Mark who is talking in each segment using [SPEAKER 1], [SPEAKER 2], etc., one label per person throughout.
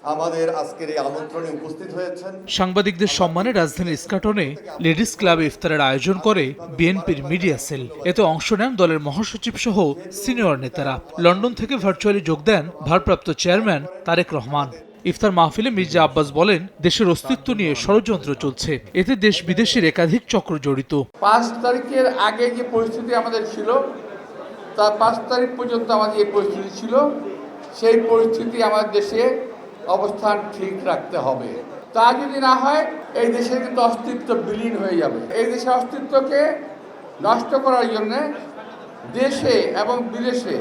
[SPEAKER 1] আমাদের আজকের এই আমন্ত্রণে উপস্থিত হয়েছেন।
[SPEAKER 2] সাংবাদিকদের সম্মানে রাজধানীর ইস্কাটনে লেডিস ক্লাবে ইফতারের আয়োজন করে বিএনপির মিডিয়া সেল। এতে অংশ নেন দলের মহাসচিব সহ সিনিয়র নেতারা। লন্ডন থেকে ভার্চুয়ালি যোগ দেন ভারপ্রাপ্ত চেয়ারম্যান তারেক রহমান। ইফতার মাহফিলে মির্জা আব্বাস বলেন, দেশের অস্তিত্ব নিয়ে ষড়যন্ত্র চলছে, এতে দেশ বিদেশের একাধিক চক্র জড়িত।
[SPEAKER 3] 5 তারিখের আগে যে পরিস্থিতি আমাদের ছিল, তা 5 তারিখ পর্যন্ত আমাদের যে পরিস্থিতি ছিল, সেই পরিস্থিতি আমাদের দেশে অবস্থান ঠিক রাখতে হবে। তা যদি না হয়, এই দেশের কিন্তু অস্তিত্ব বিলীন হয়ে যাবে। এই দেশের অস্তিত্বকে নষ্ট করার জন্য দেশে এবং বিদেশে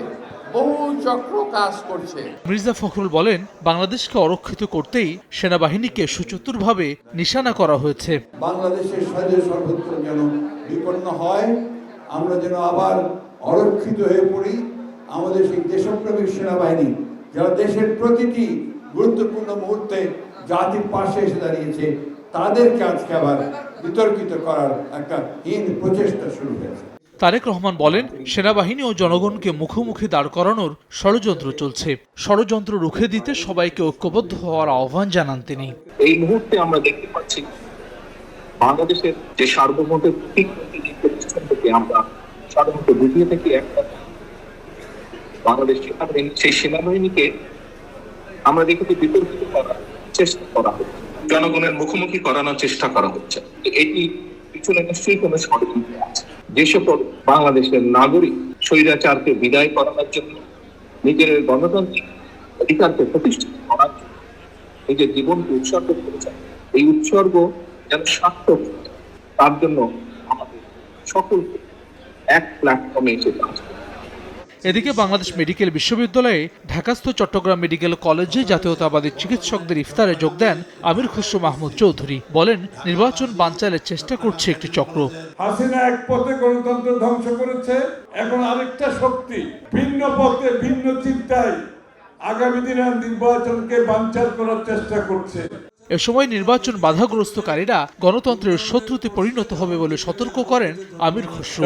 [SPEAKER 3] বহু চক্র কাজ করছে।
[SPEAKER 2] মির্জা ফখরুল বলেন, বাংলাদেশকে অরক্ষিত করতেই সেনাবাহিনীকে সুচতুরভাবে নিশানা করা হয়েছে।
[SPEAKER 4] বাংলাদেশের স্বাধীন সর্বত্র যেন বিপন্ন হয়, আমরা যেন আবার অরক্ষিত হয়ে পড়ি। আমাদের সেই দেশপ্রেমী সেনাবাহিনী যারা দেশের প্রতিটি গুরুত্বপূর্ণ মুহূর্তে জাতির পাশে এসে দাঁড়িয়েছে, তাদেরকে আজকে আবার বিতর্কিত করার একটা হীন প্রচেষ্টা শুরু হয়েছে।
[SPEAKER 2] তারেক রহমান বলেন, সেনাবাহিনী ও জনগণকে মুখোমুখি দাঁড় করানোর ষড়যন্ত্র চলছে। ষড়যন্ত্র রুখে দিতে সবাইকে ঐক্যবদ্ধ হওয়ার আহ্বান জানান তিনি।
[SPEAKER 5] এই মুহূর্তে আমরা দেখতে পাচ্ছি বাংলাদেশের যে সার্বভৌমত্বিক প্রতিষ্ঠান থেকে আমরা সাধারণত দ্বিতীয় থেকে একটা বাংলাদেশ সেনাবাহিনী, সেই সেনাবাহিনীকে আমরা দেখেছি বিতর্কিত করার চেষ্টা করা হচ্ছে, জনগণের মুখোমুখি করানোর চেষ্টা করা হচ্ছে। এটি পিছনে নিশ্চয়ই কোনো ষড়যন্ত্র আছে। যে সকল বাংলাদেশের নাগরিক স্বৈরাচারকে বিদায় করানোর জন্য, নিজের গণতান্ত্রিক অধিকারকে প্রতিষ্ঠিত করার জন্য নিজের জীবনকে উৎসর্গ করেছেন, এই উৎসর্গ যেন সার্থক হয়, তার জন্য আমাদের সকলকে এক প্ল্যাটফর্মে এসে কাজ করতে হবে।
[SPEAKER 2] এদিকে বাংলাদেশ মেডিকেল বিশ্ববিদ্যালয়ে ঢাকাস্থ চট্টগ্রাম মেডিকেল কলেজে জাতীয়তাবাদী চিকিৎসকদের ইফতারে যোগ দেন আমির খসরু মাহমুদ চৌধুরী। বলেন, নির্বাচন বানচালের চেষ্টা করছে একটি চক্র।
[SPEAKER 6] হাসিনা এক পথে গণতন্ত্র ধ্বংস করেছে, এখন আরেকটা শক্তি ভিন্ন পথে ভিন্ন চিন্তায় আগামী দিনের নির্বাচনকে বানচাল করার চেষ্টা করছে।
[SPEAKER 2] এ সময় নির্বাচন বাধাগ্রস্তকারীরা গণতন্ত্রের শত্রুতে পরিণত হবে বলে সতর্ক করেন আমির খসরু।